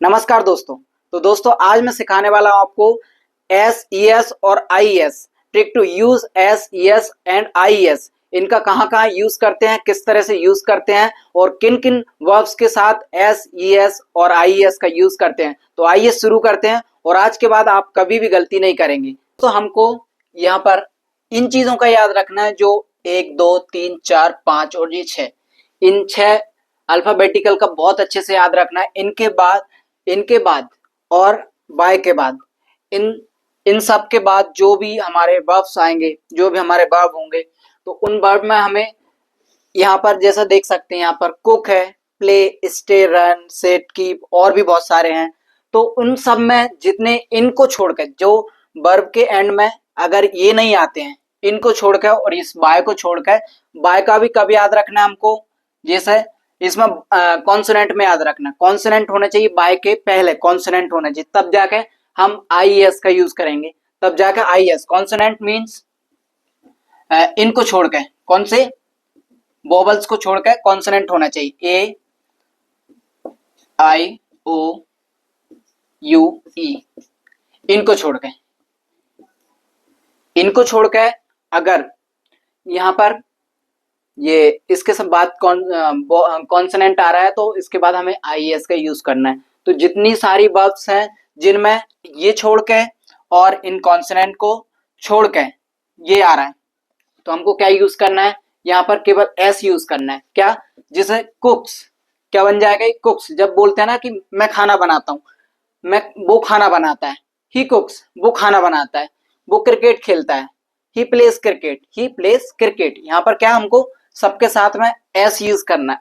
नमस्कार दोस्तों। तो दोस्तों आज मैं सिखाने वाला हूं आपको एस ई एस और I S trick to use S E S and I S. इनका कहाँ कहाँ यूज करते हैं, किस तरह से यूज करते हैं और किन किन वर्ब्स के साथ एस ई एस और आई एस का यूज करते हैं। तो आइए शुरू करते हैं और आज के बाद आप कभी भी गलती नहीं करेंगे। तो हमको यहाँ पर इन चीजों का याद रखना है जो 1 2 3 4 5 और ये 6, इन 6 अल्फाबेटिकल का बहुत अच्छे से याद रखना है। इनके बाद और बाय के बाद इन सब के बाद जो भी हमारे वर्ब्स आएंगे, जो भी हमारे वर्ब होंगे, तो उन वर्ब में हमें यहाँ पर जैसा देख सकते हैं, यहाँ पर कुक है, play, stay, run, set, keep और भी बहुत सारे हैं। तो उन सब में जितने इनको छोड़कर, जो वर्ब के एंड में अगर ये नहीं आते हैं, इनको छोड़कर और इस बाय को छोड़कर, बाय का भी कब याद रखना है हमको, जैसे इसमें कॉन्सोनेंट में याद रखना, कॉन्सोनेंट होना चाहिए बाय के पहले, कॉन्सोनेंट होना चाहिए, तब जाके हम आई एस का यूज करेंगे, तब जाके आई एस। कॉन्सोनेंट मीन्स इनको छोड़कर, कौन से वोवल्स को छोड़कर कॉन्सोनेंट होना चाहिए, ए आई ओ यू ई, इनको छोड़कर अगर यहाँ पर ये इसके सब बाद कॉन्सोनेंट आ रहा है तो इसके बाद हमें आई एस का यूज करना है। तो जितनी सारी वर्ब्स हैं जिनमें ये छोड़ के और इन कॉन्सोनेंट को छोड़ के ये आ रहा है, तो हमको क्या यूज करना है, यहाँ पर केवल एस यूज करना है। क्या, जैसे कुक्स, क्या बन जाएगा, कुक्स। जब बोलते हैं ना कि मैं खाना बनाता हूँ, वो खाना बनाता है, ही कुक्स, वो खाना बनाता है, वो क्रिकेट खेलता है, ही प्लेस क्रिकेट। यहाँ पर क्या हमको सबके साथ में एस यूज करना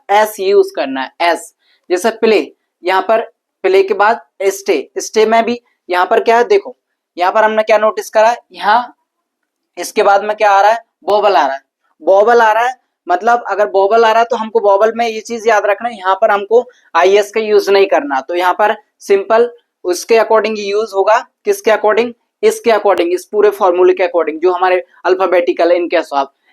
है, एस। जैसे प्ले, यहाँ पर प्ले के बाद स्टे में भी यहाँ पर क्या है, देखो यहाँ पर हमने क्या नोटिस करा, यहाँ इसके बाद में क्या आ रहा है, बॉबल आ रहा है। मतलब अगर बॉबल आ रहा है तो हमको बॉबल में ये चीज याद रखना है, यहाँ पर हमको आई एस का यूज नहीं करना। तो यहाँ पर सिंपल उसके अकॉर्डिंग यूज होगा, किसके अकॉर्डिंग, इसके अकॉर्डिंग, इस पूरे फॉर्मूले के अकॉर्डिंग, जो हमारे अल्फाबेटिकल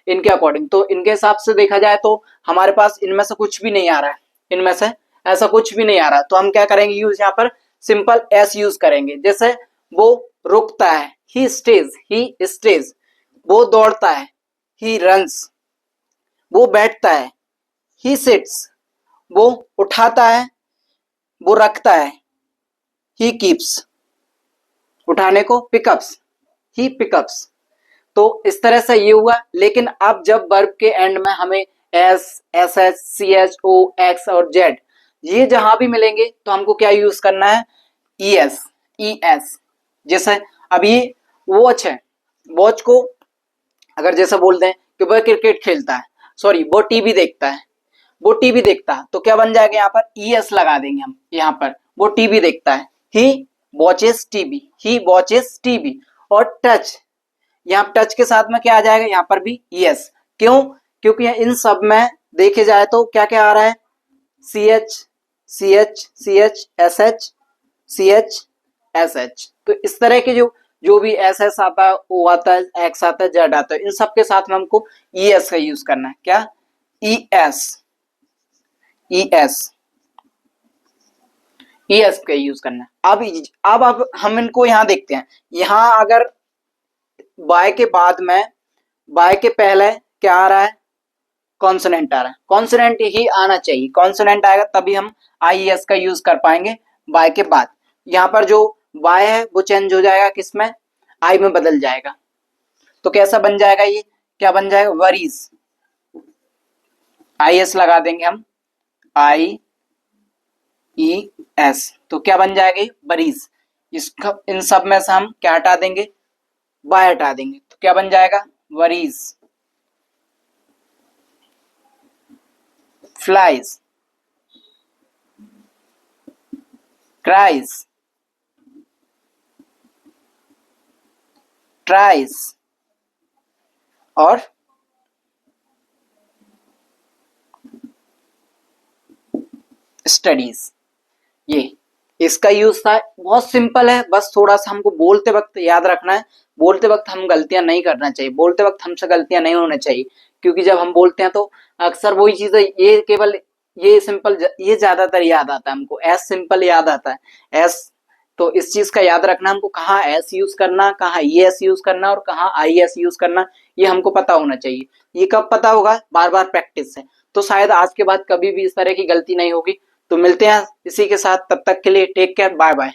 इनके अकॉर्डिंग। तो इनके हिसाब से देखा जाए तो हमारे पास इनमें से कुछ भी नहीं आ रहा है, इनमें से ऐसा कुछ भी नहीं आ रहा, तो हम क्या करेंगे, यूज यहाँ पर सिंपल एस यूज करेंगे। जैसे वो रुकता है, ही स्टेज, वो दौड़ता है, ही रन्स, वो बैठता है, ही सिट्स, वो उठाता है, वो रखता है, ही कीप्स, उठाने को पिकअप्स, ही पिकअप्स। तो इस तरह से ये हुआ। लेकिन अब जब वर्ब के एंड में हमें S, S H, C H, O, X और जेड ये जहां भी मिलेंगे तो हमको क्या यूज करना है, ई एस। जैसे अब ये वॉच है, वॉच को अगर जैसे बोल दें कि वह क्रिकेट खेलता है, सॉरी वो टीवी देखता है, तो क्या बन जाएगा, यहाँ पर ई एस लगा देंगे हम, यहाँ पर वो टीवी देखता है, ही वॉचेस टीवी। और टच, यहाँ टच के साथ में क्या आ जाएगा, यहाँ पर भी यस। क्यों, क्योंकि इन सब में देखे जाए तो क्या क्या आ रहा है, सी एच एस एच। तो इस तरह के जो भी एस एस आता है, ओ आता है, एक्स आता है, जेड आता है, इन सब के साथ में हमको ई एस का यूज करना है। क्या, ई एस का यूज करना है। अब हम इनको यहाँ देखते हैं, यहाँ अगर बाय के बाद में, बाय के पहले क्या आ रहा है, कॉन्सोनेंट आ रहा है, कॉन्सोनेंट ही आना चाहिए, कॉन्सोनेंट आएगा तभी हम आई एस का यूज कर पाएंगे बाय के बाद। यहाँ पर जो बाय है वो चेंज हो जाएगा, किसमें, आई में बदल जाएगा। तो कैसा बन जाएगा, ये क्या बन जाएगा, वरीज, आई एस लगा देंगे हम, आई ई एस, तो क्या बन जाएगा, वरीज। इन सब में से हम क्या हटा देंगे, बाय हटा देंगे, तो क्या बन जाएगा, वरीज, फ्लाइज, क्राइज, ट्राइज और स्टडीज। ये इसका यूज था, बहुत सिंपल है, बस थोड़ा सा हमको बोलते वक्त याद रखना है। बोलते वक्त हम गलतियां नहीं करना चाहिए, बोलते वक्त हमसे गलतियां नहीं होना चाहिए, क्योंकि जब हम बोलते हैं तो अक्सर वही चीजें, ये केवल ये सिंपल ये ज्यादातर याद आता है हमको, एस सिंपल याद आता है एस। तो इस चीज का याद रखना हमको, कहाँ एस यूज करना, कहाँ ई एस यूज करना और कहाँ आई एस यूज करना, ये हमको पता होना चाहिए। ये कब पता होगा? बार बार प्रैक्टिस से। तो शायद आज के बाद कभी भी इस तरह की गलती नहीं होगी। तो मिलते हैं इसी के साथ, तब तक के लिए टेक केयर, बाय बाय।